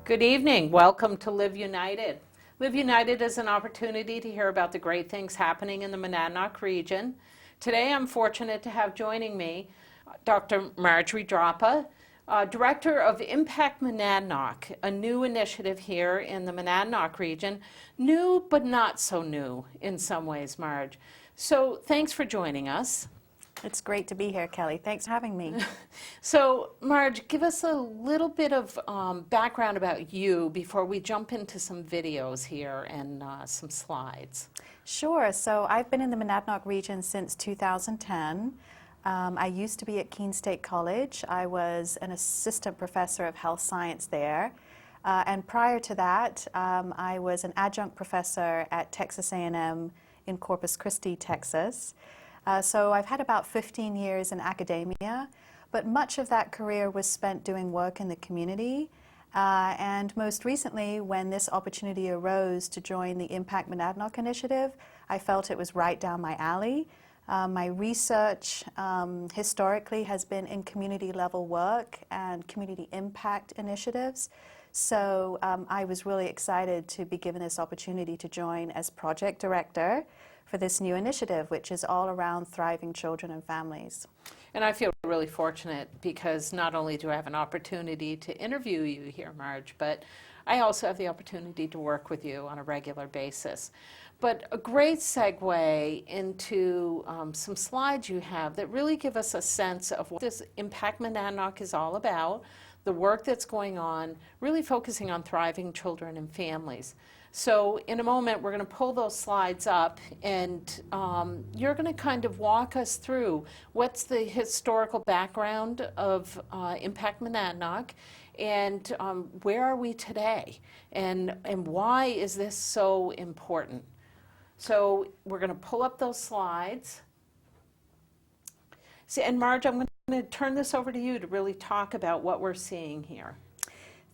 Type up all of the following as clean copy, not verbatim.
Good evening. Welcome to Live United. Live United is an opportunity to hear about the great things happening in the Monadnock region. Today I'm fortunate to have joining me Dr. Marjorie Droppa, Director of Impact Monadnock, a new initiative here in the Monadnock region. New, but not so new in some ways, Marge. So thanks for joining us. It's great to be here, Kelly. Thanks for having me. So, Marge, give us a little bit of background about you before we jump into some videos here and some slides. Sure. So I've been in the Monadnock region since 2010. I used to be at Keene State College. I was an assistant professor of health science there. And prior to that, I was an adjunct professor at Texas A&M in Corpus Christi, Texas. So I've had about 15 years in academia, but much of that career was spent doing work in the community. And most recently, when this opportunity arose to join the Impact Monadnock initiative, I felt it was right down my alley. My research historically has been in community level work and community impact initiatives. So I was really excited to be given this opportunity to join as project director for this new initiative, which is all around thriving children and families. And I feel really fortunate because not only do I have an opportunity to interview you here, Marge, but I also have the opportunity to work with you on a regular basis. But a great segue into some slides you have that really give us a sense of what this Impact Monadnock is all about, the work that's going on, really focusing on thriving children and families. So in a moment, we're going to pull those slides up, and you're going to kind of walk us through what's the historical background of Impact Monadnock, and where are we today, and why is this so important. So we're going to pull up those slides. See, and Marge, I'm going to turn this over to you to really talk about what we're seeing here.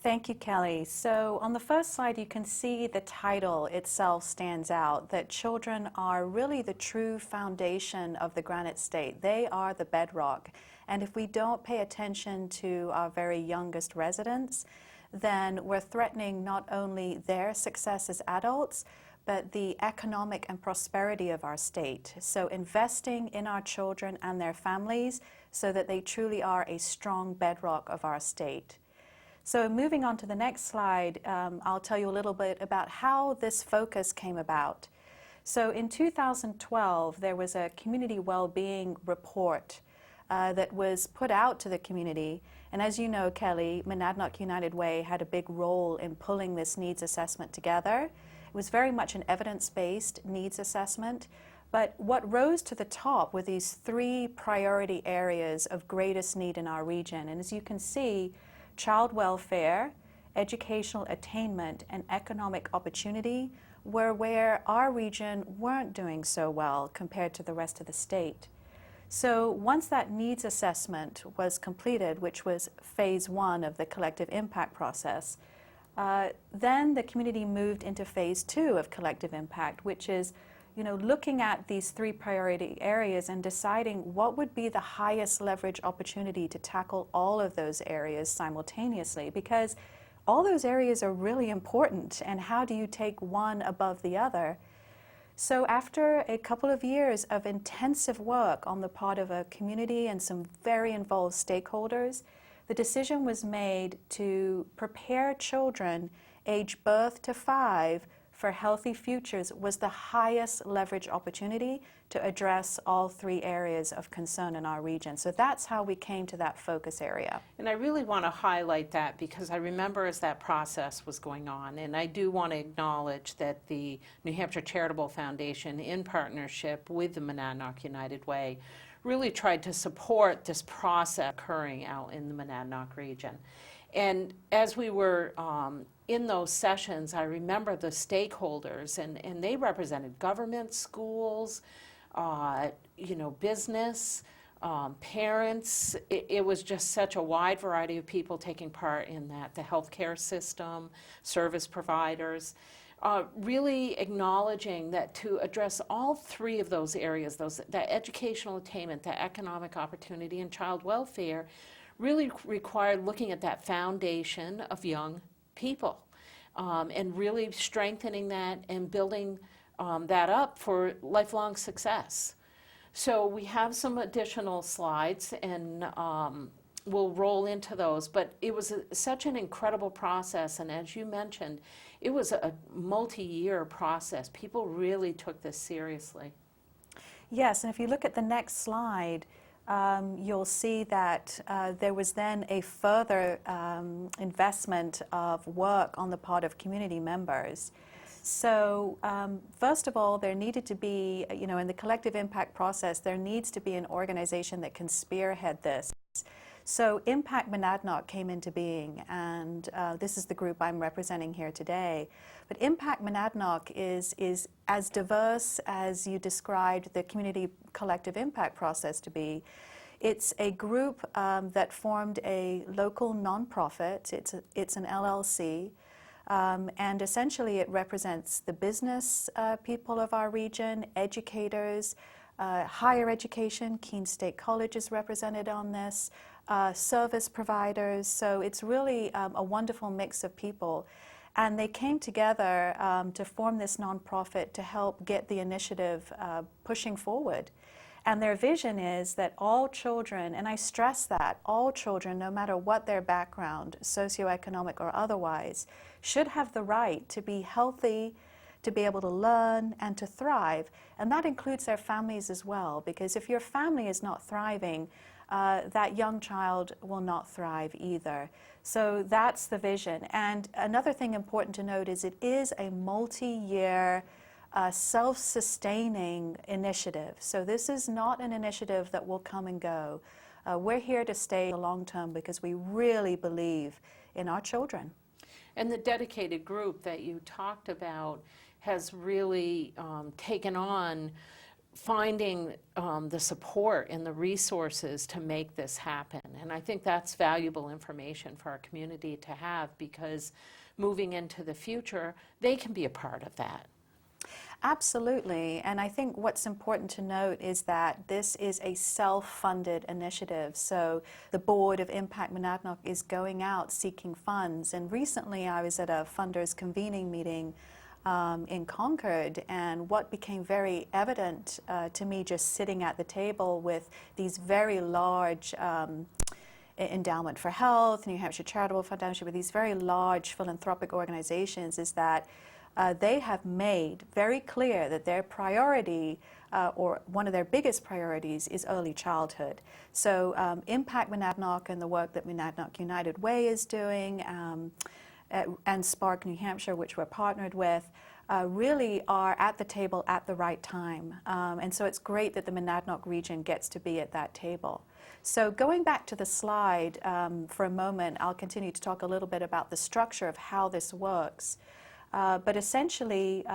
Thank you, Kelly. So on the first slide, you can see the title itself stands out, that children are really the true foundation of the Granite State. They are the bedrock. And if we don't pay attention to our very youngest residents, then we're threatening not only their success as adults, but the economic and prosperity of our state. So investing in our children and their families so that they truly are a strong bedrock of our state. So moving on to the next slide, I'll tell you a little bit about how this focus came about. So in 2012, there was a community well-being report that was put out to the community. And as you know, Kelly, Monadnock United Way had a big role in pulling this needs assessment together. It was very much an evidence-based needs assessment. But what rose to the top were these three priority areas of greatest need in our region. And as you can see, child welfare, educational attainment, and economic opportunity were where our region weren't doing so well compared to the rest of the state. So once that needs assessment was completed, which was phase one of the collective impact process, then the community moved into phase two of collective impact, which is looking at these three priority areas and deciding what would be the highest leverage opportunity to tackle all of those areas simultaneously, because all those areas are really important, and how do you take one above the other? So after a couple of years of intensive work on the part of a community and some very involved stakeholders, the decision was made to prepare children aged birth to 5 for healthy futures was the highest leverage opportunity to address all three areas of concern in our region. So that's how we came to that focus area. And I really want to highlight that because I remember as that process was going on, and I do want to acknowledge that the New Hampshire Charitable Foundation, in partnership with the Monadnock United Way, really tried to support this process occurring out in the Monadnock region. And as we were in those sessions, I remember the stakeholders, and they represented government, schools, business, parents. It was just such a wide variety of people taking part in that, the healthcare system, service providers, really acknowledging that to address all three of those areas, that educational attainment, the economic opportunity, and child welfare, really required looking at that foundation of young people, and really strengthening that and building that up for lifelong success. So we have some additional slides, and we'll roll into those, but it was such an incredible process, and as you mentioned, it was a multi-year process. People really took this seriously. Yes, and if you look at the next slide, you'll see that there was then a further investment of work on the part of community members. So first of all, there needed to be, in the collective impact process, there needs to be an organization that can spearhead this. So Impact Monadnock came into being, and this is the group I'm representing here today. But Impact Monadnock is as diverse as you described the community collective impact process to be. It's a group that formed a local nonprofit. It's an LLC. And essentially it represents the business people of our region, educators, higher education. Keene State College is represented on this, service providers. So it's really a wonderful mix of people. And they came together to form this nonprofit to help get the initiative pushing forward. And their vision is that all children, and I stress that, all children, no matter what their background, socioeconomic or otherwise, should have the right to be healthy, to be able to learn, and to thrive. And that includes their families as well, because if your family is not thriving, that young child will not thrive either. So that's the vision. And another thing important to note is it is a multi-year self-sustaining initiative. So this is not an initiative that will come and go. We're here to stay in the long term because we really believe in our children. And the dedicated group that you talked about has really taken on finding the support and the resources to make this happen. And I think that's valuable information for our community to have, because moving into the future, they can be a part of that. Absolutely, and I think what's important to note is that this is a self-funded initiative. So the board of Impact Monadnock is going out seeking funds, and recently I was at a funders convening meeting in Concord, and what became very evident to me just sitting at the table with these very large Endowment for Health, New Hampshire Charitable Foundation, with these very large philanthropic organizations, is that they have made very clear that their priority, or one of their biggest priorities, is early childhood. So Impact Monadnock and the work that Monadnock United Way is doing, and Spark New Hampshire, which we're partnered with, really are at the table at the right time. And so it's great that the Monadnock region gets to be at that table. So going back to the slide for a moment, I'll continue to talk a little bit about the structure of how this works. But essentially,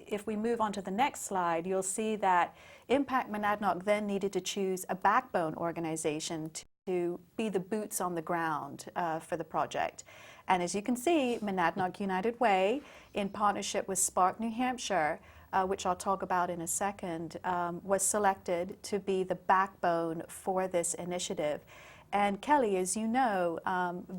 if we move on to the next slide, you'll see that Impact Monadnock then needed to choose a backbone organization to be the boots on the ground for the project. And as you can see, Monadnock United Way, in partnership with Spark New Hampshire, which I'll talk about in a second, was selected to be the backbone for this initiative. And Kelly, as you know,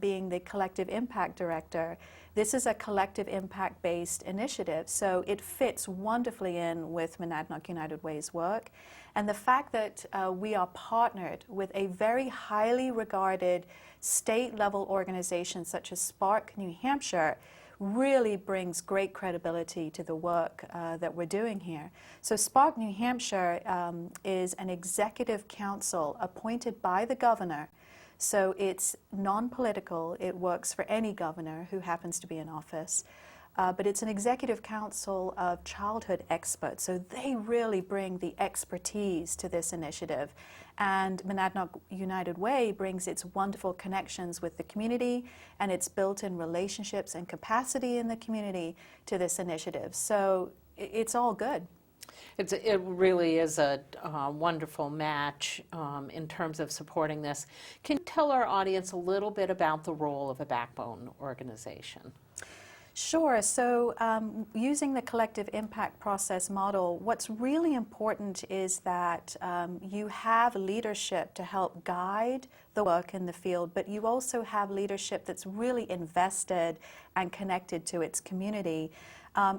being the Collective Impact Director, this is a collective impact-based initiative, so it fits wonderfully in with Monadnock United Way's work. And the fact that we are partnered with a very highly regarded state-level organization such as Spark New Hampshire really brings great credibility to the work that we're doing here. So Spark New Hampshire is an executive council appointed by the governor. So it's non-political. It works for any governor who happens to be in office. But it's an executive council of childhood experts. So they really bring the expertise to this initiative. And Monadnock United Way brings its wonderful connections with the community and its built-in relationships and capacity in the community to this initiative. So it's all good. It really is a wonderful match in terms of supporting this. Can you tell our audience a little bit about the role of a backbone organization? Sure. So using the collective impact process model, what's really important is that you have leadership to help guide the work in the field, but you also have leadership that's really invested and connected to its community.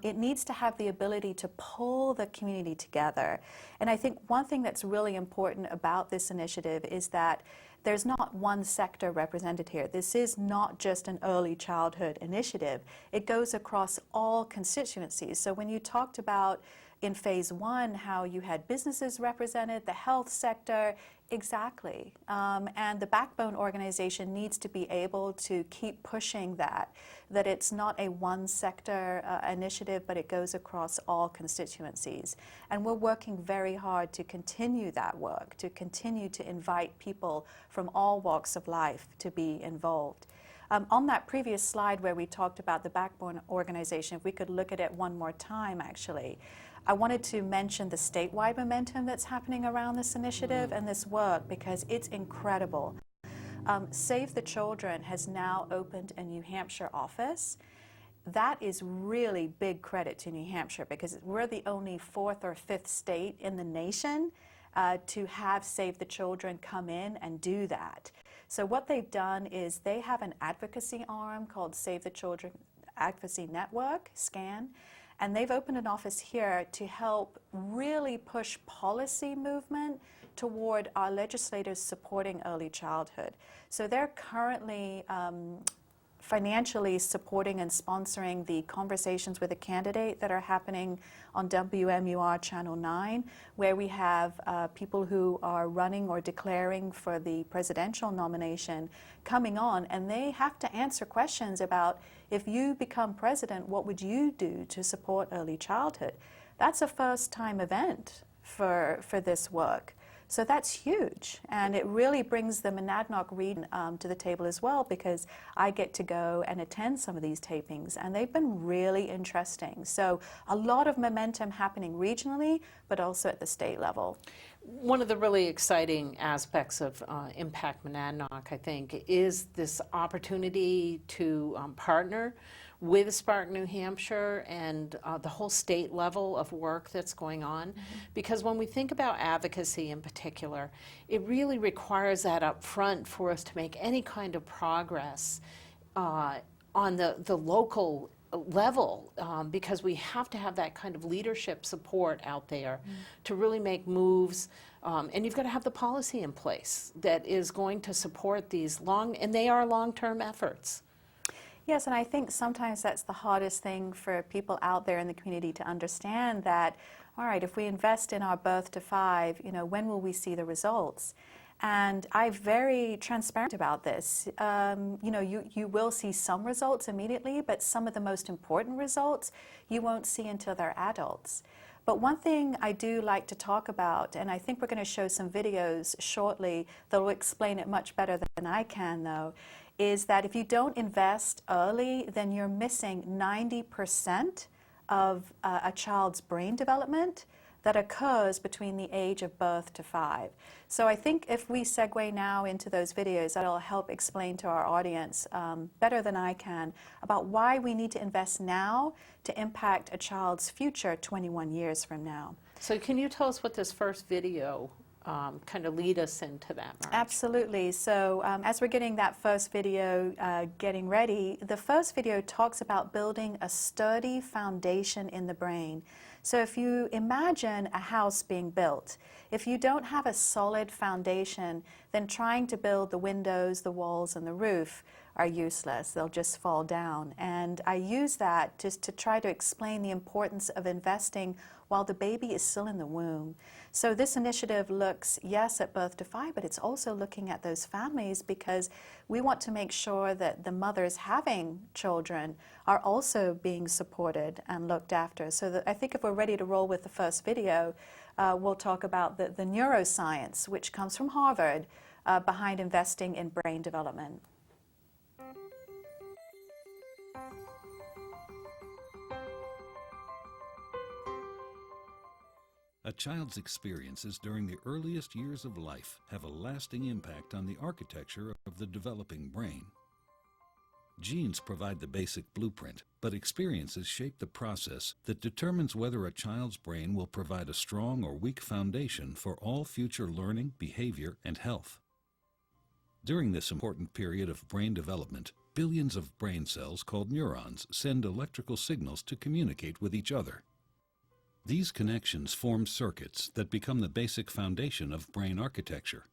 It needs to have the ability to pull the community together. And I think one thing that's really important about this initiative is that there's not one sector represented here. This is not just an early childhood initiative. It goes across all constituencies. So when you talked about in phase one how you had businesses represented, the health sector, exactly. And the backbone organization needs to be able to keep pushing that it's not a one sector initiative, but it goes across all constituencies. And we're working very hard to continue that work, to continue to invite people from all walks of life to be involved. On that previous slide where we talked about the backbone organization, if we could look at it one more time actually, I wanted to mention the statewide momentum that's happening around this initiative and this work because it's incredible. Save the Children has now opened a New Hampshire office. That is really big credit to New Hampshire because we're the only fourth or fifth state in the nation to have Save the Children come in and do that. So what they've done is they have an advocacy arm called Save the Children Advocacy Network, SCAN, and they've opened an office here to help really push policy movement toward our legislators supporting early childhood. So they're currently financially supporting and sponsoring the Conversations with a Candidate that are happening on WMUR Channel 9, where we have people who are running or declaring for the presidential nomination coming on, and they have to answer questions about if you become president, what would you do to support early childhood? That's a first-time event for this work. So that's huge, and it really brings the Monadnock region to the table as well because I get to go and attend some of these tapings, and they've been really interesting. So a lot of momentum happening regionally, but also at the state level. One of the really exciting aspects of Impact Monadnock, I think, is this opportunity to partner with Spark New Hampshire and the whole state level of work that's going on. Because when we think about advocacy in particular, it really requires that up front for us to make any kind of progress on the local level because we have to have that kind of leadership support out there to really make moves. And you've got to have the policy in place that is going to support these and they are long-term efforts. Yes, and I think sometimes that's the hardest thing for people out there in the community to understand that, all right, if we invest in our birth to 5, when will we see the results? And I'm very transparent about this. You will see some results immediately, but some of the most important results you won't see until they're adults. But one thing I do like to talk about, and I think we're going to show some videos shortly that will explain it much better than I can though, is that if you don't invest early, then you're missing 90% of a child's brain development that occurs between the age of birth to 5. So I think if we segue now into those videos, that'll help explain to our audience better than I can about why we need to invest now to impact a child's future 21 years from now. So can you tell us what this first video kind of lead us into that, Marge? Absolutely. So as we're getting that first video getting ready, the first video talks about building a sturdy foundation in the brain. So if you imagine a house being built, if you don't have a solid foundation, then trying to build the windows, the walls, and the roof are useless. They'll just fall down. And I use that just to try to explain the importance of investing while the baby is still in the womb. So this initiative looks, yes, at birth to 5, but it's also looking at those families because we want to make sure that the mothers having children are also being supported and looked after. So I think if we're ready to roll with the first video, we'll talk about the neuroscience, which comes from Harvard, behind investing in brain development. A child's experiences during the earliest years of life have a lasting impact on the architecture of the developing brain. Genes provide the basic blueprint, but experiences shape the process that determines whether a child's brain will provide a strong or weak foundation for all future learning, behavior, and health. During this important period of brain development, billions of brain cells called neurons send electrical signals to communicate with each other. These connections form circuits that become the basic foundation of brain architecture.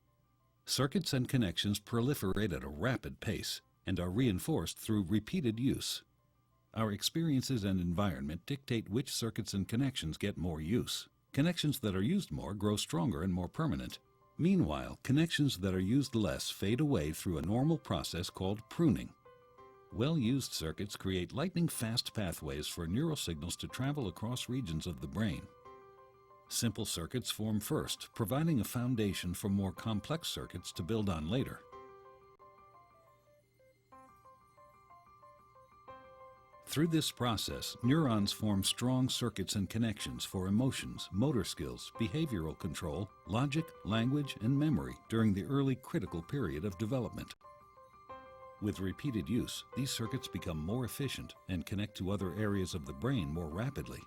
Circuits and connections proliferate at a rapid pace and are reinforced through repeated use. Our experiences and environment dictate which circuits and connections get more use. Connections that are used more grow stronger and more permanent. Meanwhile, connections that are used less fade away through a normal process called pruning. Well-used circuits create lightning-fast pathways for neural signals to travel across regions of the brain. Simple circuits form first, providing a foundation for more complex circuits to build on later. Through this process, neurons form strong circuits and connections for emotions, motor skills, behavioral control, logic, language, and memory during the early critical period of development. With repeated use, these circuits become more efficient and connect to other areas of the brain more rapidly.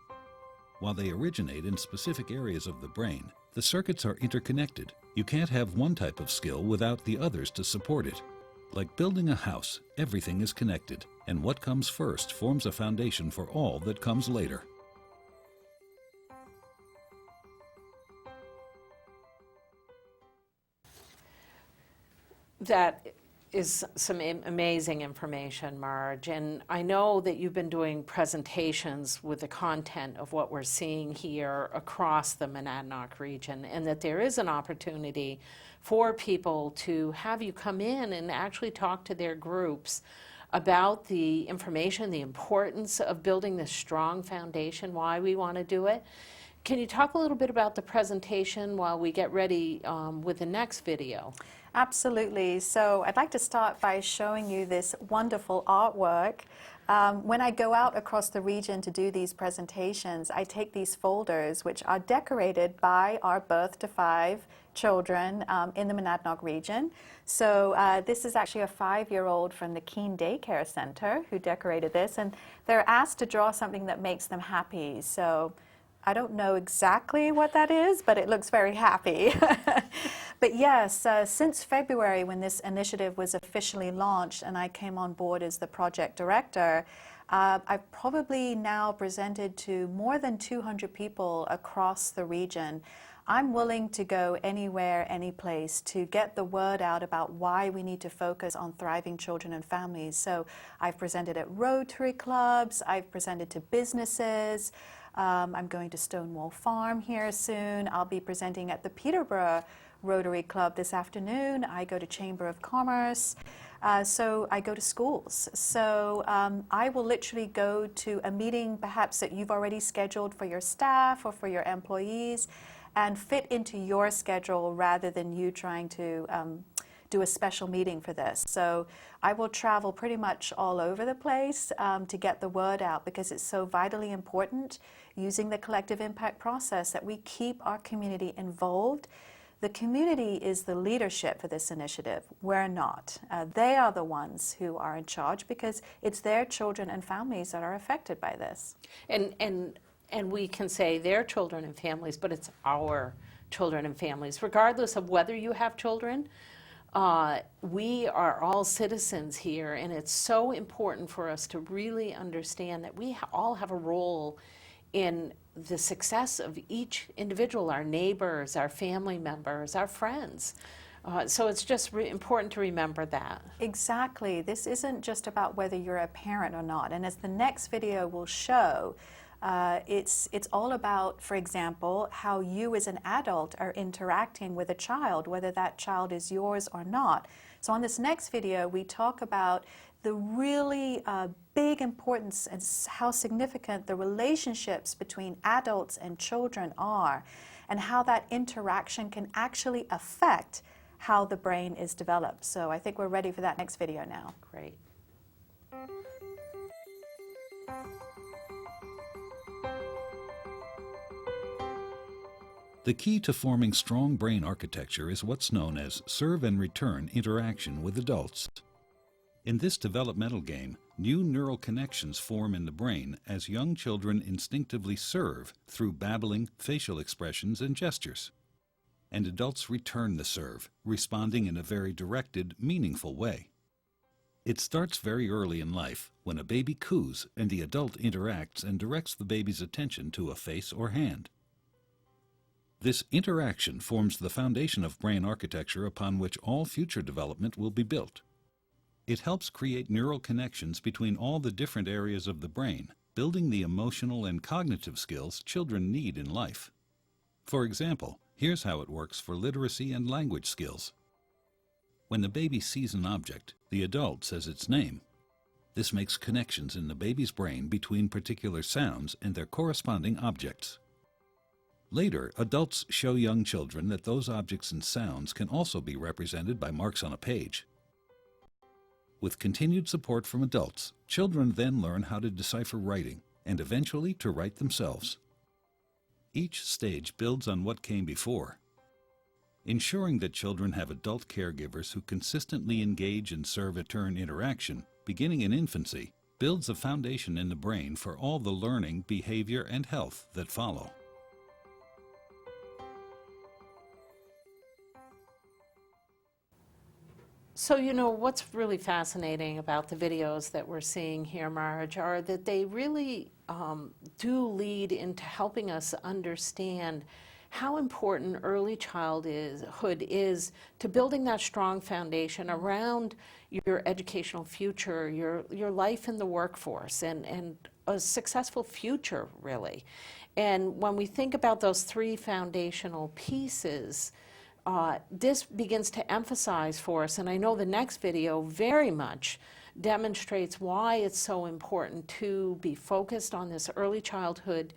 While they originate in specific areas of the brain, the circuits are interconnected. You can't have one type of skill without the others to support it. Like building a house, everything is connected, and what comes first forms a foundation for all that comes later. That is some amazing information, Marge, and I know that you've been doing presentations with the content of what we're seeing here across the Monadnock region, and that there is an opportunity for people to have you come in and actually talk to their groups about the information, the importance of building this strong foundation, why we want to do it. Can you talk a little bit about the presentation while we get ready with the next video? Absolutely. So I'd like to start by showing you this wonderful artwork. When I go out across the region to do these presentations, I take these folders, which are decorated by our birth to 5 children in the Monadnock region. So this is actually a 5-year-old from the Keene Daycare Center who decorated this, and they're asked to draw something that makes them happy. So I don't know exactly what that is, but it looks very happy. But yes, since February, when this initiative was officially launched and I came on board as the project director, I've probably now presented to more than 200 people across the region. I'm willing to go anywhere, any place to get the word out about why we need to focus on thriving children and families. So I've presented at Rotary clubs, I've presented to businesses. I'm going to Stonewall Farm here soon. I'll be presenting at the Peterborough Rotary Club this afternoon. I go to Chamber of Commerce. So I go to schools. So I will literally go to a meeting perhaps that you've already scheduled for your staff or for your employees and fit into your schedule rather than you trying to do a special meeting for this. So I will travel pretty much all over the place to get the word out, because it's so vitally important using the collective impact process that we keep our community involved. The community is the leadership for this initiative. We're not. They are the ones who are in charge because it's their children and families that are affected by this. And we can say their children and families, but it's our children and families. Regardless of whether you have children, we are all citizens here, and it's so important for us to really understand that we all have a role in the success of each individual, our neighbors, our family members, our friends. So it's just important to remember that. Exactly. This isn't just about whether you're a parent or not. And as the next video will show, it's all about, for example, how you as an adult are interacting with a child, whether that child is yours or not. So on this next video, we talk about the really big importance and how significant the relationships between adults and children are, and how that interaction can actually affect how the brain is developed. So I think we're ready for that next video now. Great. The key to forming strong brain architecture is what's known as serve and return interaction with adults. In this developmental game, new neural connections form in the brain as young children instinctively serve through babbling, facial expressions, and gestures. And adults return the serve, responding in a very directed, meaningful way. It starts very early in life, when a baby coos and the adult interacts and directs the baby's attention to a face or hand. This interaction forms the foundation of brain architecture upon which all future development will be built. It helps create neural connections between all the different areas of the brain, building the emotional and cognitive skills children need in life. For example, here's how it works for literacy and language skills. When the baby sees an object, the adult says its name. This makes connections in the baby's brain between particular sounds and their corresponding objects. Later, adults show young children that those objects and sounds can also be represented by marks on a page. With continued support from adults, children then learn how to decipher writing and eventually to write themselves. Each stage builds on what came before. Ensuring that children have adult caregivers who consistently engage and serve a turn interaction, beginning in infancy, builds a foundation in the brain for all the learning, behavior, and health that follow. So, what's really fascinating about the videos that we're seeing here, Marge, are that they really do lead into helping us understand how important early childhood is to building that strong foundation around your educational future, your life in the workforce, and a successful future, really. And when we think about those three foundational pieces, this begins to emphasize for us, and I know the next video very much demonstrates why it's so important to be focused on this early childhood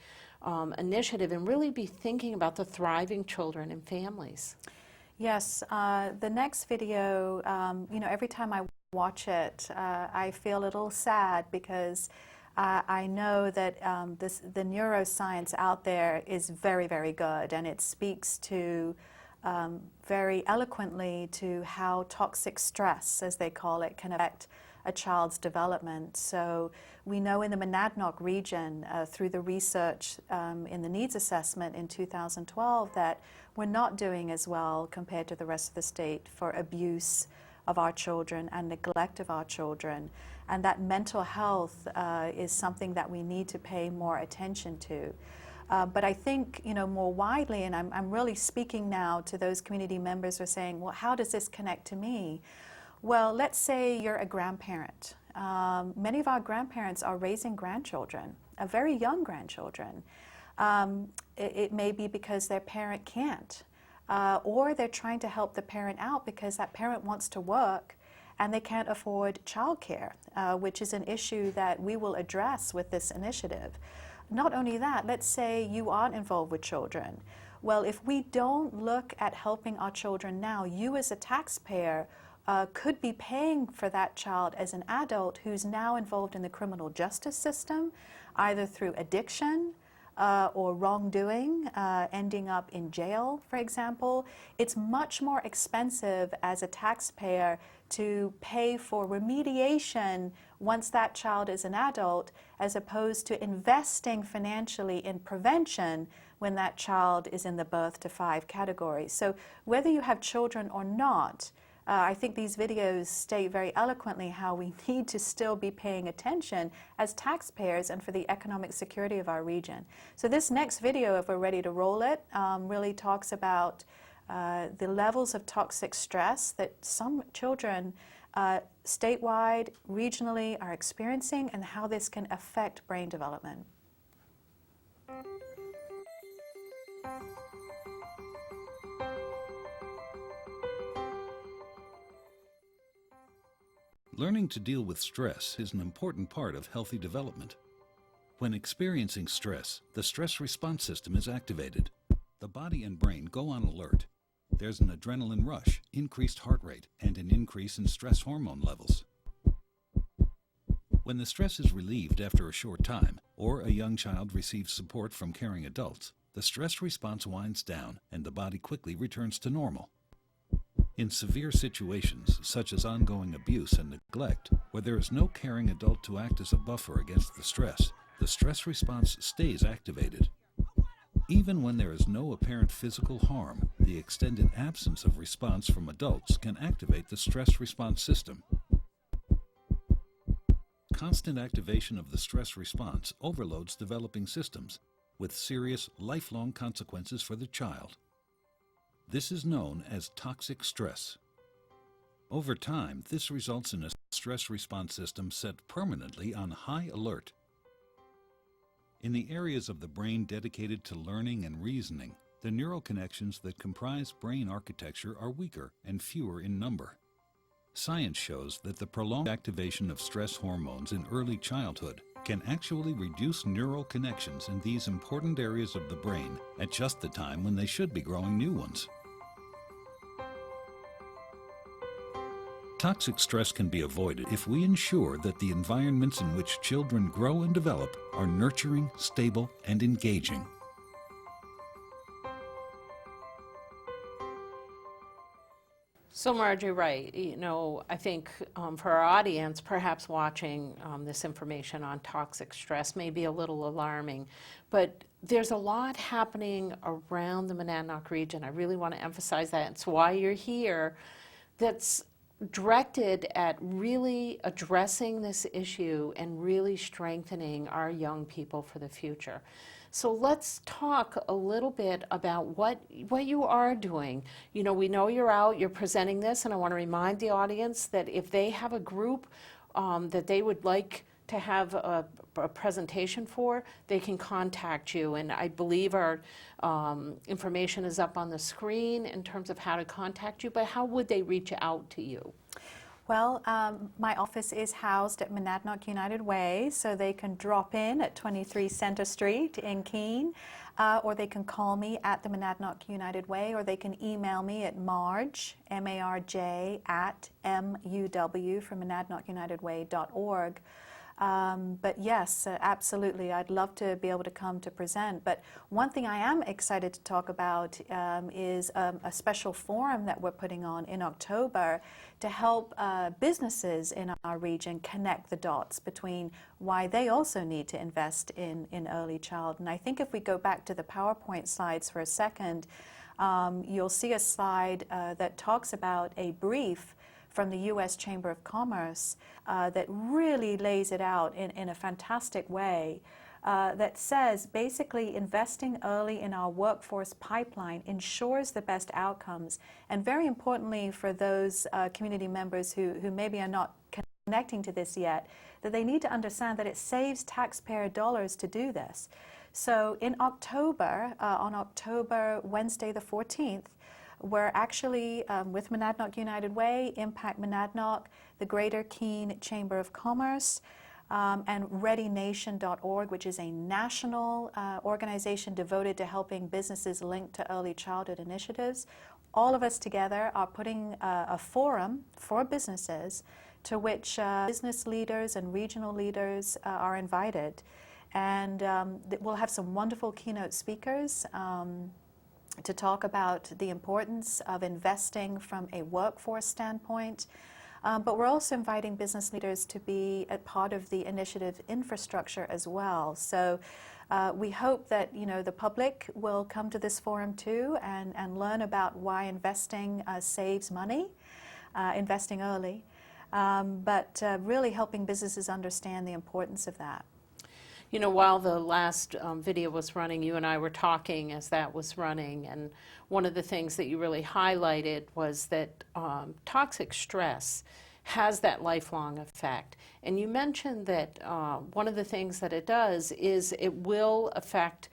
initiative and really be thinking about the thriving children and families. Yes, the next video, every time I watch it, I feel a little sad because I know that the neuroscience out there is very, very good, and it speaks to very eloquently to how toxic stress, as they call it, can affect a child's development. So we know in the Monadnock region, through the research in the needs assessment in 2012, that we're not doing as well compared to the rest of the state for abuse of our children and neglect of our children. And that mental health is something that we need to pay more attention to. But I think, more widely, and I'm really speaking now to those community members who are saying, well, how does this connect to me? Well, let's say you're a grandparent. Many of our grandparents are raising grandchildren, very young grandchildren. It may be because their parent can't, or they're trying to help the parent out because that parent wants to work and they can't afford childcare, which is an issue that we will address with this initiative. Not only that, let's say you aren't involved with children. Well, if we don't look at helping our children now, you as a taxpayer could be paying for that child as an adult who's now involved in the criminal justice system, either through addiction or wrongdoing, ending up in jail, for example. It's much more expensive as a taxpayer to pay for remediation once that child is an adult, as opposed to investing financially in prevention when that child is in the birth to 5 category. So whether you have children or not, I think these videos state very eloquently how we need to still be paying attention as taxpayers and for the economic security of our region. So this next video, if we're ready to roll it, really talks about the levels of toxic stress that some children statewide, regionally are experiencing and how this can affect brain development. Learning to deal with stress is an important part of healthy development. When experiencing stress, the stress response system is activated. The body and brain go on alert. There's an adrenaline rush, increased heart rate, and an increase in stress hormone levels. When the stress is relieved after a short time, or a young child receives support from caring adults, the stress response winds down and the body quickly returns to normal. In severe situations, such as ongoing abuse and neglect, where there is no caring adult to act as a buffer against the stress response stays activated. Even when there is no apparent physical harm, the extended absence of response from adults can activate the stress response system. Constant activation of the stress response overloads developing systems, with serious, lifelong consequences for the child. This is known as toxic stress. Over time, this results in a stress response system set permanently on high alert. In the areas of the brain dedicated to learning and reasoning, the neural connections that comprise brain architecture are weaker and fewer in number. Science shows that the prolonged activation of stress hormones in early childhood can actually reduce neural connections in these important areas of the brain at just the time when they should be growing new ones. Toxic stress can be avoided if we ensure that the environments in which children grow and develop are nurturing, stable, and engaging. So Margie, right, I think for our audience, perhaps watching this information on toxic stress may be a little alarming, but there's a lot happening around the Monadnock region. I really want to emphasize that. It's why you're here. That's directed at really addressing this issue and really strengthening our young people for the future. So let's talk a little bit about what you are doing. We know you're out, you're presenting this, and I want to remind the audience that if they have a group that they would like to have a presentation for, they can contact you. And I believe our information is up on the screen in terms of how to contact you, but how would they reach out to you? Well, my office is housed at Monadnock United Way, so they can drop in at 23 Center Street in Keene, or they can call me at the Monadnock United Way, or they can email me at marj, M-A-R-J, at MUW from monadnockunitedway.org. But yes, absolutely, I'd love to be able to come to present. But one thing I am excited to talk about is a special forum that we're putting on in October to help businesses in our region connect the dots between why they also need to invest in early child. And I think if we go back to the PowerPoint slides for a second, you'll see a slide that talks about a brief from the U.S. Chamber of Commerce that really lays it out in a fantastic way that says basically investing early in our workforce pipeline ensures the best outcomes. And very importantly for those community members who maybe are not connecting to this yet, that they need to understand that it saves taxpayer dollars to do this. So in October, on Wednesday the 14th, we're actually, with Monadnock United Way, Impact Monadnock, the Greater Keene Chamber of Commerce, and ReadyNation.org, which is a national organization devoted to helping businesses linked to early childhood initiatives. All of us together are putting a forum for businesses to which business leaders and regional leaders are invited. And we'll have some wonderful keynote speakers to talk about the importance of investing from a workforce standpoint. But we're also inviting business leaders to be a part of the initiative infrastructure as well. So we hope that the public will come to this forum too and learn about why investing saves money, investing early, but really helping businesses understand the importance of that. While the last video was running, you and I were talking as that was running, and one of the things that you really highlighted was that toxic stress has that lifelong effect. And you mentioned that one of the things that it does is it will affect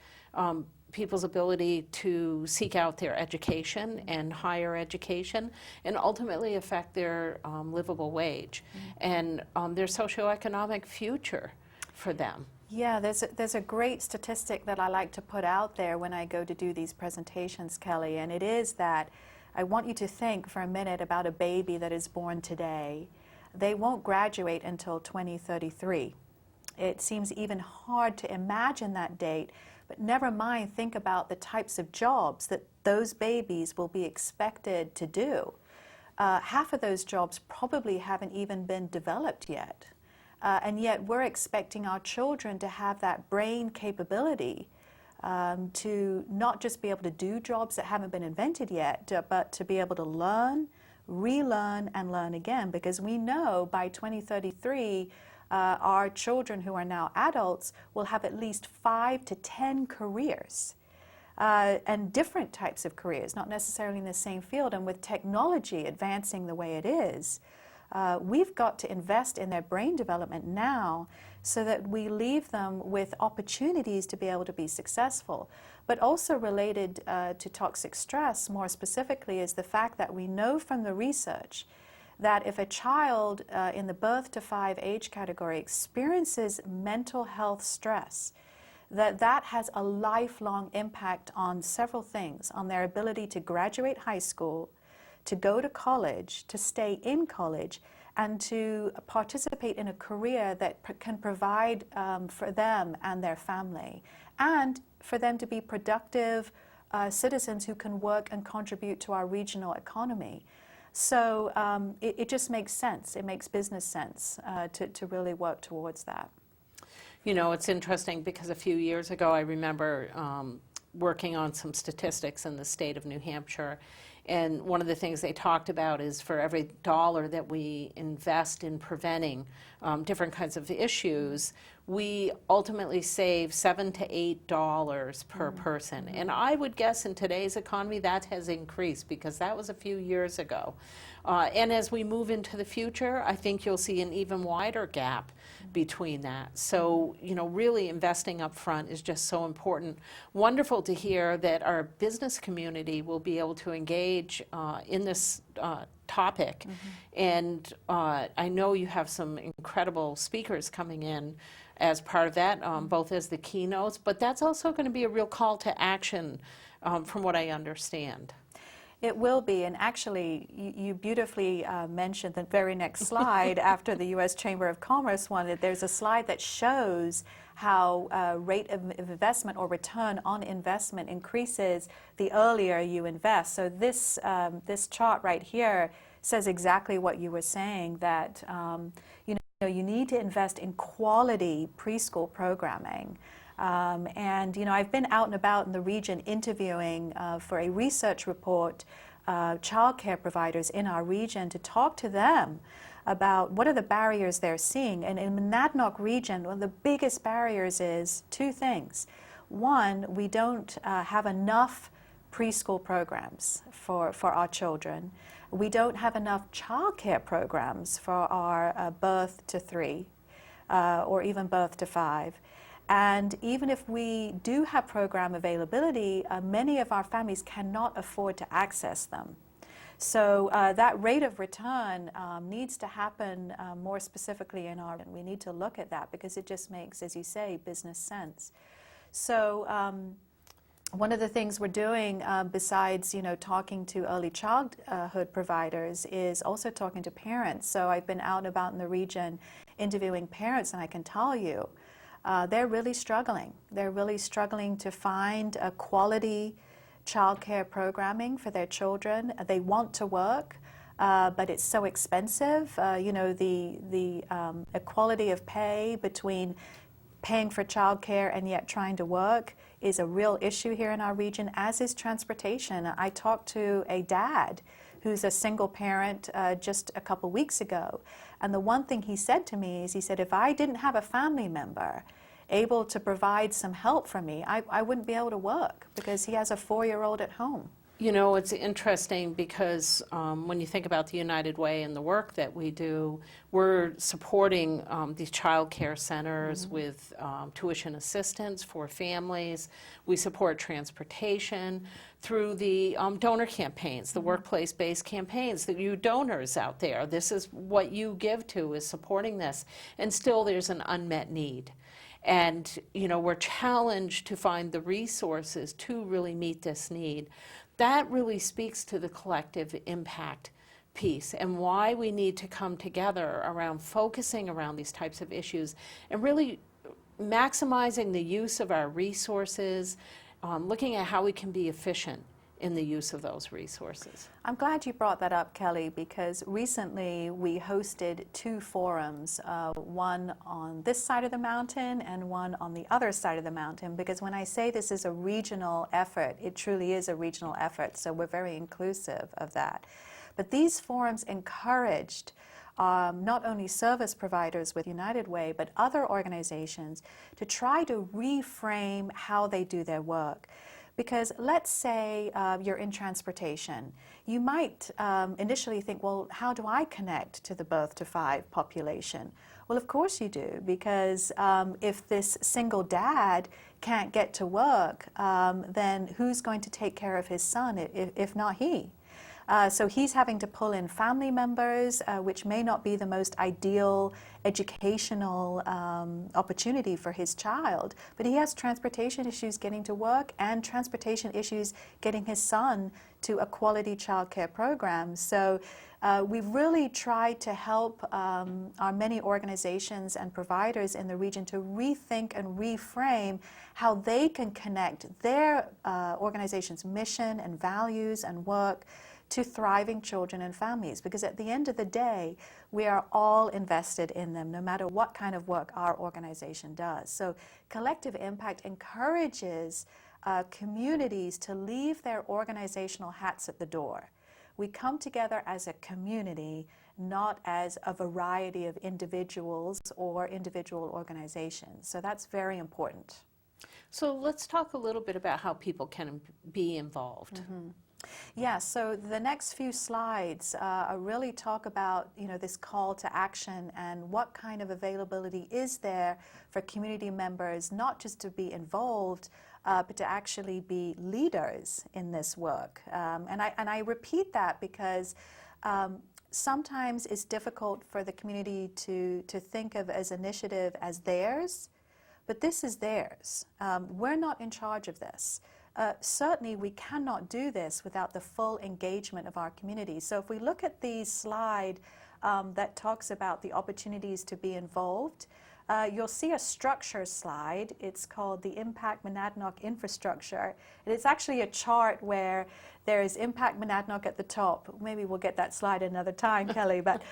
people's ability to seek out their education and higher education, and ultimately affect their livable wage and their socioeconomic future for them. Yeah, there's a great statistic that I like to put out there when I go to do these presentations, Kelly, and it is that I want you to think for a minute about a baby that is born today. They won't graduate until 2033. It seems even hard to imagine that date, but never mind think about the types of jobs that those babies will be expected to do. half of those jobs probably haven't even been developed yet. And yet we're expecting our children to have that brain capability to not just be able to do jobs that haven't been invented yet, but to be able to learn, relearn, and learn again. Because we know by 2033, our children who are now adults will have at least 5 to 10 careers. And different types of careers, not necessarily in the same field. And with technology advancing the way it is, we've got to invest in their brain development now so that we leave them with opportunities to be able to be successful. But also related to toxic stress, more specifically, is the fact that we know from the research that if a child in the birth to 5 age category experiences mental health stress, that has a lifelong impact on several things, on their ability to graduate high school, to go to college, to stay in college, and to participate in a career that can provide for them and their family, and for them to be productive citizens who can work and contribute to our regional economy. So it just makes sense. It makes business sense to really work towards that. You know, it's interesting because a few years ago I remember working on some statistics in the state of New Hampshire, and one of the things they talked about is for every dollar that we invest in preventing different kinds of issues, we ultimately save $7 to $8 per person. And I would guess in today's economy that has increased because that was a few years ago. And as we move into the future, I think you'll see an even wider gap between that. So, you know, really investing up front is just so important. Wonderful to hear that our business community will be able to engage in this topic. And I know you have some incredible speakers coming in as part of that, both as the keynotes, but that's also going to be a real call to action from what I understand. It will be, and actually, you beautifully mentioned the very next slide after the U.S. Chamber of Commerce one. There's a slide that shows how rate of investment or return on investment increases the earlier you invest. So this chart right here says exactly what you were saying, that you need to invest in quality preschool programming. And I've been out and about in the region interviewing for a research report childcare providers in our region to talk to them about what are the barriers they're seeing. And in the Monadnock region, one of the biggest barriers is 2 things. One, we don't have enough preschool programs for our children. We don't have enough childcare programs for our birth to 3 or even birth to 5. And even if we do have program availability, many of our families cannot afford to access them. So that rate of return needs to happen more specifically in our, and we need to look at that because it just makes, as you say, business sense. So one of the things we're doing besides, talking to early childhood providers is also talking to parents. So I've been out and about in the region interviewing parents, and I can tell you, they're really struggling. They're really struggling to find a quality childcare programming for their children. They want to work, but it's so expensive. The equality of pay between paying for childcare and yet trying to work is a real issue here in our region, as is transportation. I talked to a dad who's a single parent just a couple weeks ago. And the one thing he said to me is, he said, if I didn't have a family member able to provide some help for me, I wouldn't be able to work because he has a 4-year-old at home. You know, it's interesting because when you think about the United Way and the work that we do, we're supporting these child care centers with tuition assistance for families. We support transportation through the donor campaigns, the workplace-based campaigns, that you donors out there. This is what you give to, is supporting this. And still there's an unmet need. And, we're challenged to find the resources to really meet this need. That really speaks to the collective impact piece and why we need to come together around focusing around these types of issues and really maximizing the use of our resources, looking at how we can be efficient in the use of those resources. I'm glad you brought that up, Kelly, because recently we hosted 2 forums, one on this side of the mountain and one on the other side of the mountain, because when I say this is a regional effort, it truly is a regional effort, so we're very inclusive of that. But these forums encouraged not only service providers with United Way, but other organizations to try to reframe how they do their work. Because let's say you're in transportation. You might initially think, well, how do I connect to the birth to 5 population? Well, of course you do, because if this single dad can't get to work, then who's going to take care of his son if not he? So he's having to pull in family members, which may not be the most ideal educational opportunity for his child, but he has transportation issues getting to work and transportation issues getting his son to a quality childcare program. So we've really tried to help our many organizations and providers in the region to rethink and reframe how they can connect their organization's mission and values and work to thriving children and families, because at the end of the day, we are all invested in them, no matter what kind of work our organization does. So collective impact encourages communities to leave their organizational hats at the door. We come together as a community, not as a variety of individuals or individual organizations. So that's very important. So let's talk a little bit about how people can be involved. Mm-hmm. Yeah, so the next few slides really talk about, this call to action and what kind of availability is there for community members, not just to be involved, but to actually be leaders in this work. And I repeat that because sometimes it's difficult for the community to think of as initiative as theirs, but this is theirs. We're not in charge of this. Certainly we cannot do this without the full engagement of our community. So if we look at the slide that talks about the opportunities to be involved, you'll see a structure slide. It's called the Impact Monadnock Infrastructure. And it's actually a chart where there's Impact Monadnock at the top. Maybe we'll get that slide another time, Kelly. But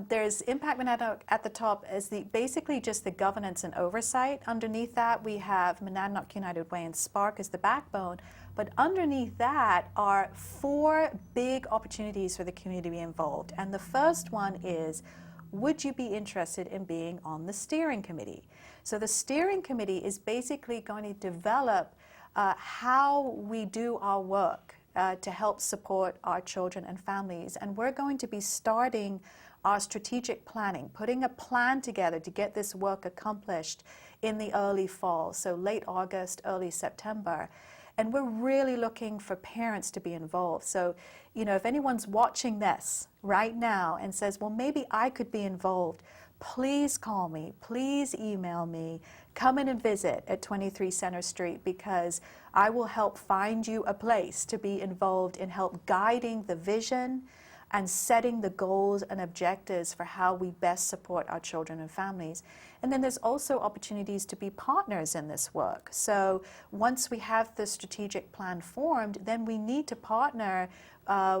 there's Impact Monadnock at the top as basically just the governance and oversight. Underneath that, we have Monadnock United Way and Spark as the backbone. But underneath that are 4 big opportunities for the community to be involved. And the first one is, would you be interested in being on the steering committee? So the steering committee is basically going to develop how we do our work to help support our children and families. And we're going to be starting our strategic planning, putting a plan together to get this work accomplished in the early fall, so late August, early September. And we're really looking for parents to be involved. So, if anyone's watching this right now and says, well, maybe I could be involved, please call me, please email me, come in and visit at 23 Center Street, because I will help find you a place to be involved in help guiding the vision and setting the goals and objectives for how we best support our children and families. And then there's also opportunities to be partners in this work. So once we have the strategic plan formed, then we need to partner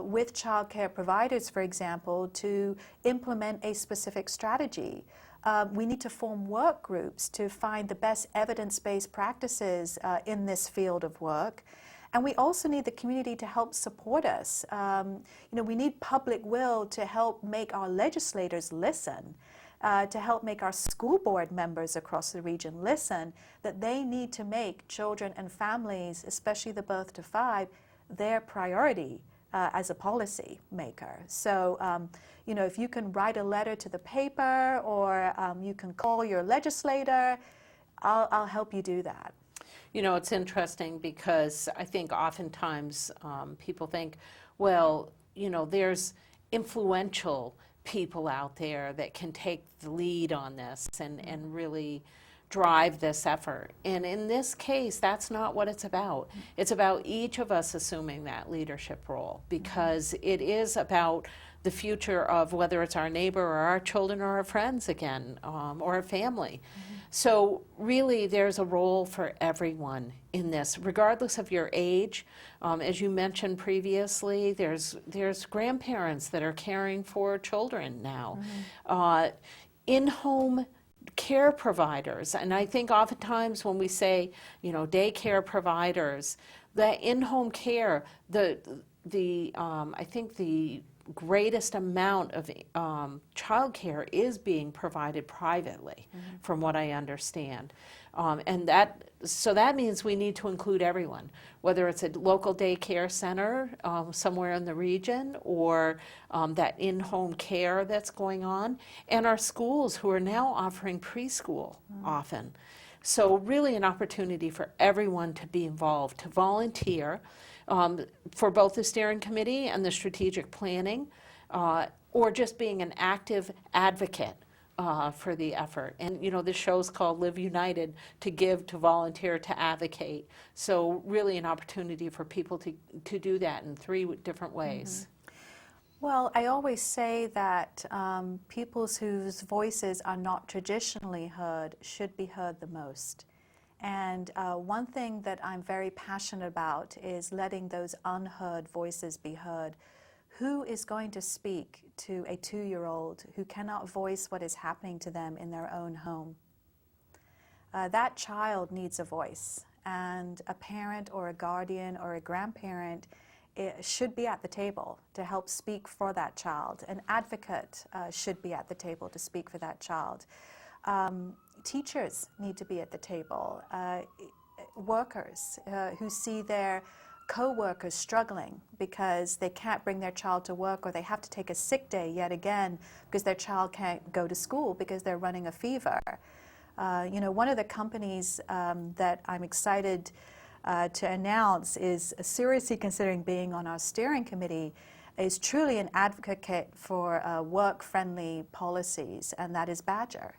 with childcare providers, for example, to implement a specific strategy. We need to form work groups to find the best evidence-based practices in this field of work. And we also need the community to help support us. We need public will to help make our legislators listen, to help make our school board members across the region listen, that they need to make children and families, especially the birth to 5, their priority as a policy maker. So, if you can write a letter to the paper, or you can call your legislator, I'll help you do that. It's interesting because I think oftentimes people think, well, there's influential people out there that can take the lead on this and really drive this effort. And in this case, that's not what it's about. It's about each of us assuming that leadership role, because it is about the future of whether it's our neighbor or our children or our friends again, or our family. So really, there's a role for everyone in this, regardless of your age. As you mentioned previously, there's grandparents that are caring for children now. In-home care providers, and I think oftentimes when we say, daycare providers, the in-home care, I think the greatest amount of childcare is being provided privately, from what I understand. So that means we need to include everyone, whether it's a local daycare center somewhere in the region, or that in-home care that's going on, and our schools who are now offering preschool often. So really an opportunity for everyone to be involved, to volunteer for both the steering committee and the strategic planning, or just being an active advocate for the effort. And this show's called Live United, to give, to volunteer, to advocate. So really an opportunity for people to do that in 3 different ways. Well, I always say that people whose voices are not traditionally heard should be heard the most. And one thing that I'm very passionate about is letting those unheard voices be heard. Who is going to speak to a 2-year-old who cannot voice what is happening to them in their own home? That child needs a voice, and a parent or a guardian or a grandparent should be at the table to help speak for that child. An advocate should be at the table to speak for that child. Teachers need to be at the table. Workers who see their co-workers struggling because they can't bring their child to work, or they have to take a sick day yet again because their child can't go to school because they're running a fever. One of the companies that I'm excited to announce is seriously considering being on our steering committee, is truly an advocate for work-friendly policies, and that is Badger.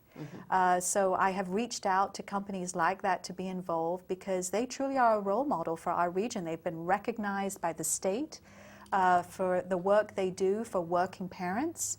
So I have reached out to companies like that to be involved, because they truly are a role model for our region. They've been recognized by the state for the work they do for working parents.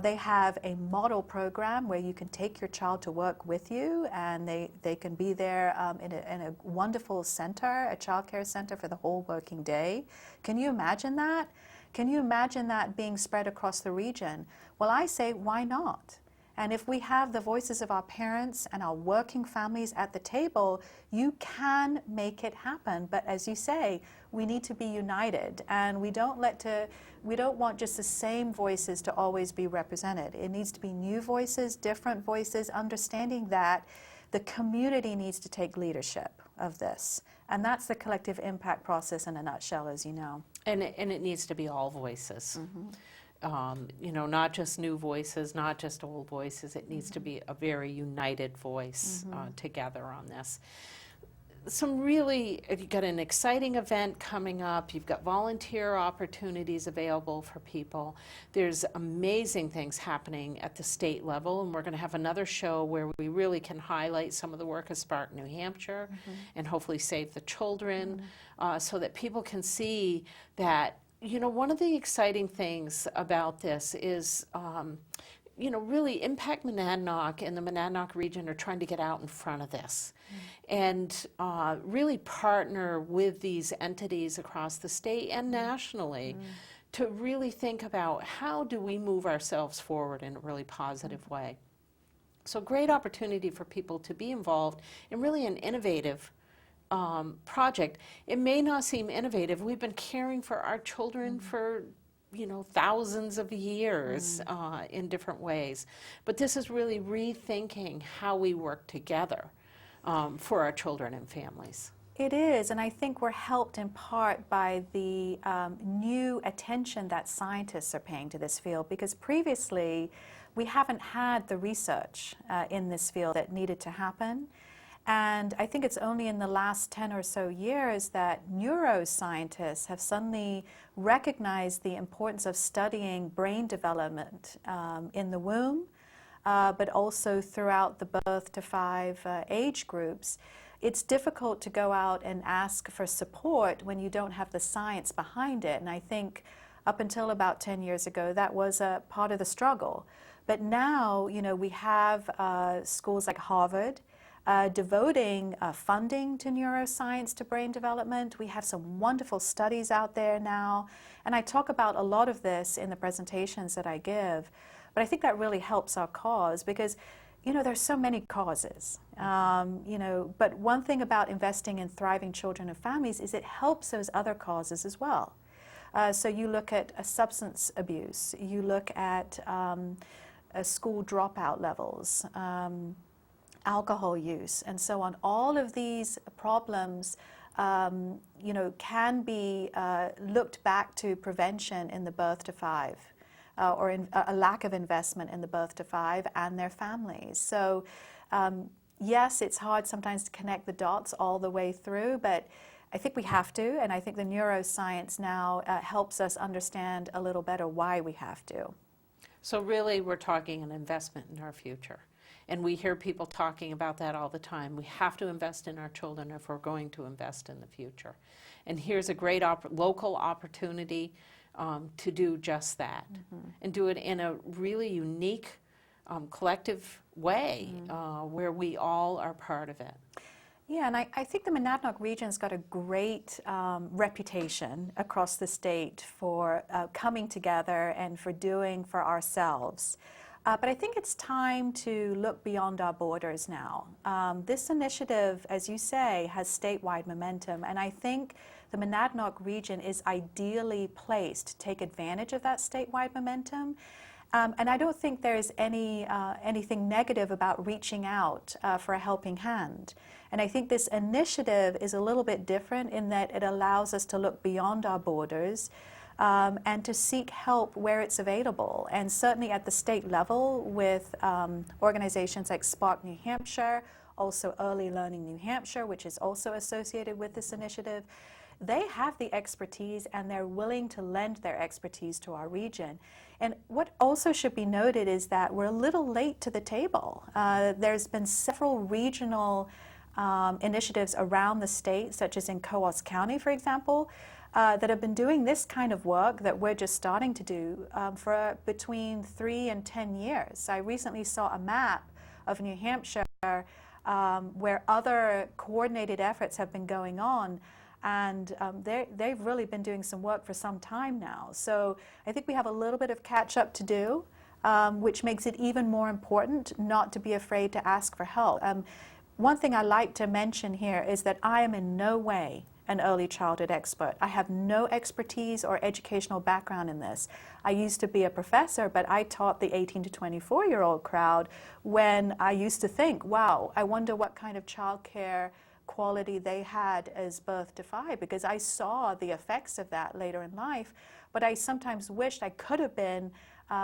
They have a model program where you can take your child to work with you, and they can be there in a wonderful center, a child care center, for the whole working day. Can you imagine that? Can you imagine that being spread across the region? Well, I say, why not? And if we have the voices of our parents and our working families at the table, you can make it happen. But as you say, we need to be united, and we don't want just the same voices to always be represented. It needs to be new voices, different voices, understanding that the community needs to take leadership of this. And that's the collective impact process in a nutshell, as you know. And it needs to be all voices. Not just new voices, not just old voices. It needs to be a very united voice together on this. You've got an exciting event coming up. You've got volunteer opportunities available for people. There's amazing things happening at the state level, and we're going to have another show where we really can highlight some of the work of Spark New Hampshire and hopefully Save the Children, so that people can see that, one of the exciting things about this is, really Impact Monadnock and the Monadnock region are trying to get out in front of this and really partner with these entities across the state and nationally to really think about how do we move ourselves forward in a really positive way. So great opportunity for people to be involved in really an innovative project. It may not seem innovative. We've been caring for our children for thousands of years in different ways. But this is really rethinking how we work together for our children and families. It is, and I think we're helped in part by the new attention that scientists are paying to this field, because previously we haven't had the research in this field that needed to happen. And I think it's only in the last 10 or so years that neuroscientists have suddenly recognized the importance of studying brain development in the womb, but also throughout the birth to 5 age groups. It's difficult to go out and ask for support when you don't have the science behind it. And I think up until about 10 years ago, that was a part of the struggle. But now, you know, we have schools like Harvard devoting funding to neuroscience, to brain development. We have some wonderful studies out there now. And I talk about a lot of this in the presentations that I give. But I think that really helps our cause because, you know, there's so many causes, you know, but one thing about investing in thriving children and families is it helps those other causes as well. So you look at substance abuse, you look at school dropout levels, alcohol use, and so on. All of these problems, you know, can be looked back to prevention in the birth to 5. Or a lack of investment in the birth to 5 and their families. So yes, it's hard sometimes to connect the dots all the way through, but I think we have to, and I think the neuroscience now helps us understand a little better why we have to. So really, we're talking an investment in our future. And we hear people talking about that all the time. We have to invest in our children if we're going to invest in the future. And here's a great local opportunity to do just that, and do it in a really unique, collective way where we all are part of it. Yeah, and I think the Monadnock region's got a great reputation across the state for coming together and for doing for ourselves. But I think it's time to look beyond our borders now. This initiative, as you say, has statewide momentum, and I think the Monadnock region is ideally placed to take advantage of that statewide momentum. And I don't think there's anything negative about reaching out for a helping hand. And I think this initiative is a little bit different in that it allows us to look beyond our borders and to seek help where it's available. And certainly at the state level with organizations like Spark New Hampshire, also Early Learning New Hampshire, which is also associated with this initiative, they have the expertise and they're willing to lend their expertise to our region. And what also should be noted is that we're a little late to the table. There's been several regional initiatives around the state, such as in Coos County, for example, that have been doing this kind of work that we're just starting to do for between 3 and 10 years. I recently saw a map of New Hampshire where other coordinated efforts have been going on, and they've really been doing some work for some time now. So I think we have a little bit of catch up to do, which makes it even more important not to be afraid to ask for help. One thing I like to mention here is that I am in no way an early childhood expert. I have no expertise or educational background in this. I used to be a professor, but I taught the 18 to 24-year-old crowd when I used to think, wow, I wonder what kind of childcare quality they had as birth to 5, because I saw the effects of that later in life. But I sometimes wished I could have been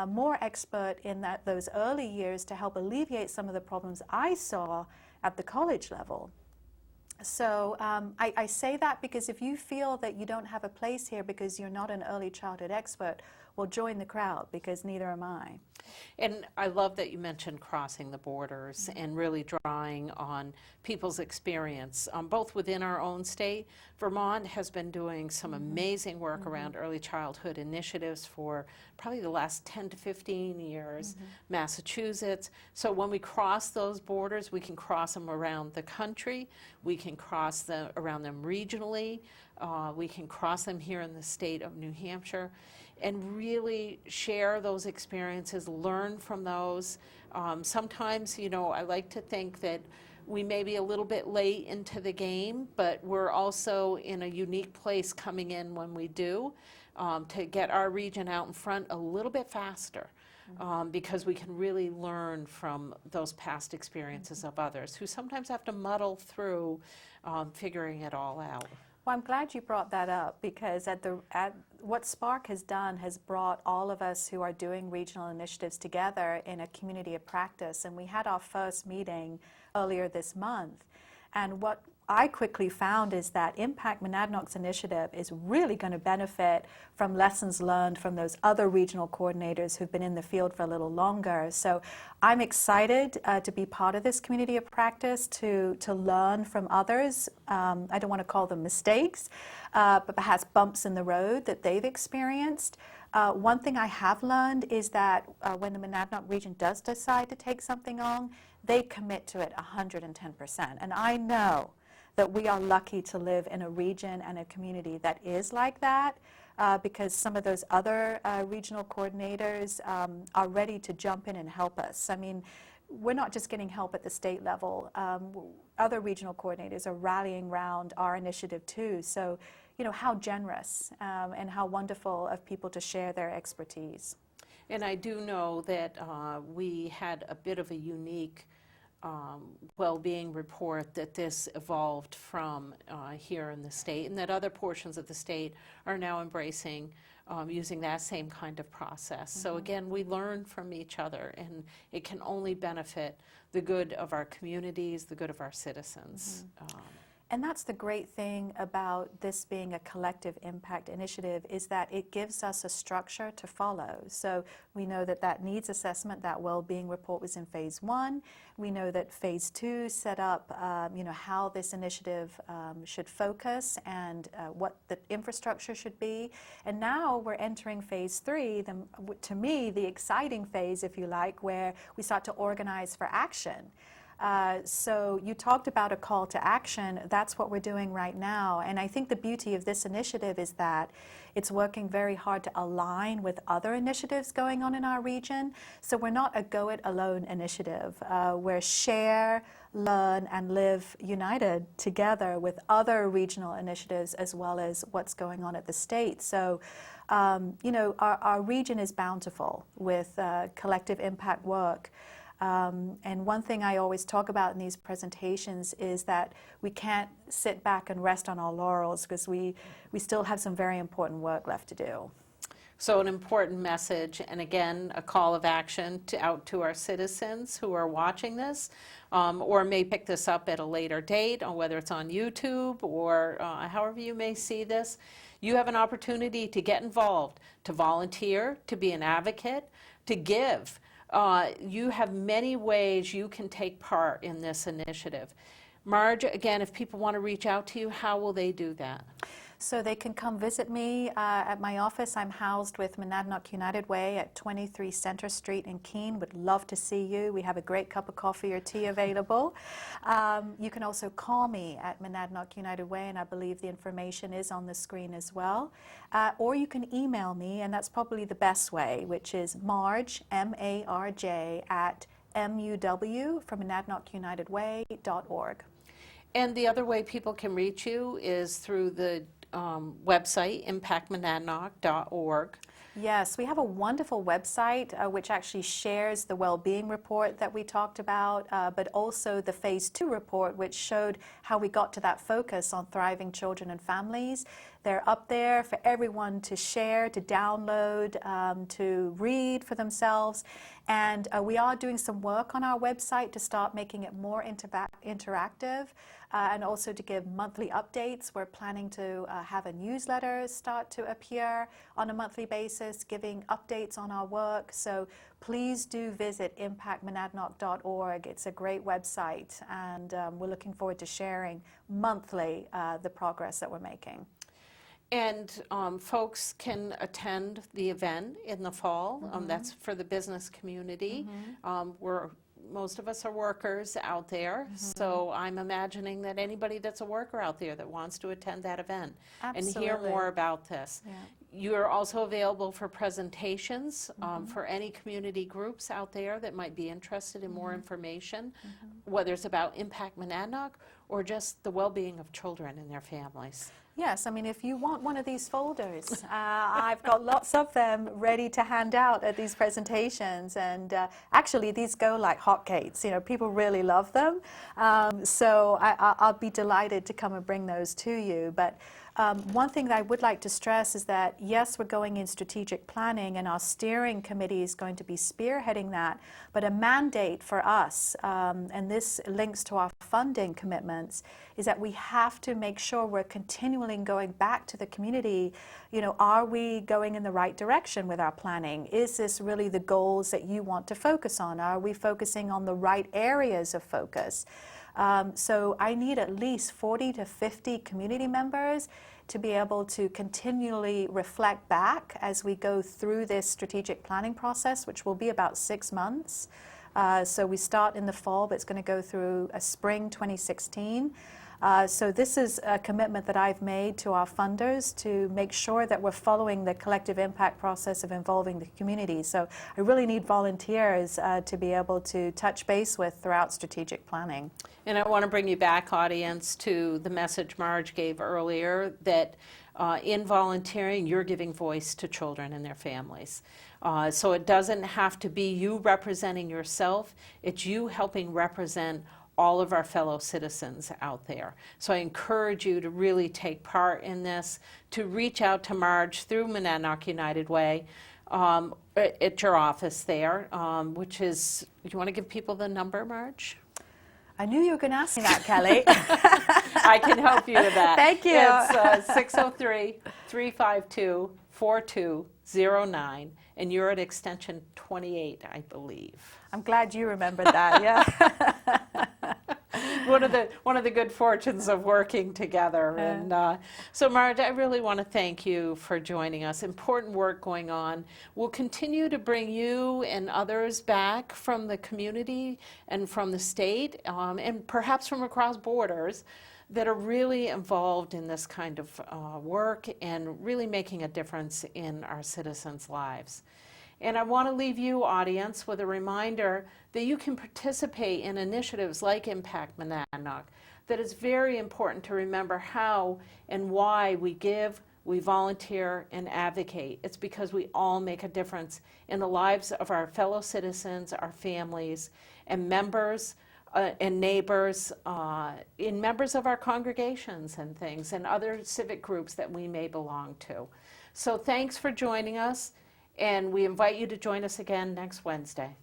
more expert in those early years to help alleviate some of the problems I saw at the college level. So I say that because if you feel that you don't have a place here because you're not an early childhood expert, well, join the crowd, because neither am I. And I love that you mentioned crossing the borders and really drawing on people's experience, both within our own state. Vermont has been doing some amazing work around early childhood initiatives for probably the last 10 to 15 years. Massachusetts. So when we cross those borders, we can cross them around the country. We can cross them around them regionally. We can cross them here in the state of New Hampshire, and really share those experiences, learn from those. Sometimes, you know, I like to think that we may be a little bit late into the game, but we're also in a unique place coming in when we do, to get our region out in front a little bit faster, because we can really learn from those past experiences of others who sometimes have to muddle through figuring it all out. Well, I'm glad you brought that up, because what Spark has done has brought all of us who are doing regional initiatives together in a community of practice. And we had our first meeting earlier this month. And what I quickly found is that Impact Monadnock's initiative is really going to benefit from lessons learned from those other regional coordinators who've been in the field for a little longer. So I'm excited to be part of this community of practice, to learn from others. I don't want to call them mistakes, but perhaps bumps in the road that they've experienced. One thing I have learned is that when the Monadnock region does decide to take something on, they commit to it 110%. And I know that we are lucky to live in a region and a community that is like that, because some of those other regional coordinators are ready to jump in and help us. I mean, we're not just getting help at the state level. Other regional coordinators are rallying around our initiative too. So, you know, how generous and how wonderful of people to share their expertise. And I do know that we had a bit of a unique well-being report that this evolved from here in the state, and that other portions of the state are now embracing using that same kind of process. So again, we learn from each other, and it can only benefit the good of our communities, the good of our citizens. And that's the great thing about this being a collective impact initiative, is that it gives us a structure to follow. So we know that that needs assessment, that well-being report was in phase 1. We know that phase 2 set up you know, how this initiative should focus and what the infrastructure should be. And now we're entering phase 3, to me, the exciting phase, if you like, where we start to organize for action. So you talked about a call to action. That's what we're doing right now. And I think the beauty of this initiative is that it's working very hard to align with other initiatives going on in our region. So we're not a go it alone initiative. We're share, learn, and live united together with other regional initiatives, as well as what's going on at the state. So you know, our region is bountiful with collective impact work. And one thing I always talk about in these presentations is that we can't sit back and rest on our laurels, because we still have some very important work left to do. So an important message, and again, a call of action out to our citizens who are watching this, or may pick this up at a later date, or whether it's on YouTube or however you may see this. You have an opportunity to get involved, to volunteer, to be an advocate, to give. You have many ways you can take part in this initiative. Marge, again, if people want to reach out to you, how will they do that? So they can come visit me at my office. I'm housed with Monadnock United Way at 23 Center Street in Keene. Would love to see you. We have a great cup of coffee or tea available. You can also call me at Monadnock United Way, and I believe the information is on the screen as well. Or you can email me, and that's probably the best way, which is Marge, M-A-R-J, at MUW from MonadnockUnitedWay.org. And the other way people can reach you is through the website, impactmonadnock.org. Yes, we have a wonderful website which actually shares the well-being report that we talked about, but also the phase 2 report, which showed how we got to that focus on thriving children and families. They're up there for everyone to share, to download, to read for themselves. And we are doing some work on our website to start making it more interactive, and also to give monthly updates. We're planning to have a newsletter start to appear on a monthly basis, giving updates on our work. So please do visit impactmonadnock.org. It's a great website, and we're looking forward to sharing monthly the progress that we're making. And folks can attend the event in the fall. That's for the business community. Most of us are workers out there, so I'm imagining that anybody that's a worker out there that wants to attend that event and hear more about this. Yeah. You're also available for presentations for any community groups out there that might be interested in more information, whether it's about Impact Monadnock or just the well-being of children and their families. Yes, I mean, if you want one of these folders, I've got lots of them ready to hand out at these presentations. And actually, these go like hotcakes. You know, people really love them. So I'll be delighted to come and bring those to you. But One thing that I would like to stress is that, yes, we're going in strategic planning, and our steering committee is going to be spearheading that, but a mandate for us, and this links to our funding commitments, is that we have to make sure we're continually going back to the community. You know, are we going in the right direction with our planning? Is this really the goals that you want to focus on? Are we focusing on the right areas of focus? So I need at least 40 to 50 community members to be able to continually reflect back as we go through this strategic planning process, which will be about 6 months. So we start in the fall, but it's going to go through spring 2016. So this is a commitment that I've made to our funders to make sure that we're following the collective impact process of involving the community. So I really need volunteers to be able to touch base with throughout strategic planning. And I want to bring you back, audience, to the message Marge gave earlier, that in volunteering, you're giving voice to children and their families. So it doesn't have to be you representing yourself, it's you helping represent all of our fellow citizens out there. So I encourage you to really take part in this, to reach out to Marge through Monadnock United Way at your office there, which is, do you want to give people the number, Marge? I knew you were going to ask me that, Kelly. I can help you with that. Thank you. It's 603-352-4209, and you're at extension 28, I believe. I'm glad you remembered that, yeah. One of the good fortunes of working together. And so Marge, I really want to thank you for joining us. Important work going on. We'll continue to bring you and others back from the community and from the state, and perhaps from across borders, that are really involved in this kind of work and really making a difference in our citizens' lives. And I want to leave you, audience, with a reminder that you can participate in initiatives like Impact Monadnock, that it's very important to remember how and why we give, we volunteer, and advocate. It's because we all make a difference in the lives of our fellow citizens, our families, and members and neighbors, in members of our congregations and things, and other civic groups that we may belong to. So thanks for joining us. And we invite you to join us again next Wednesday.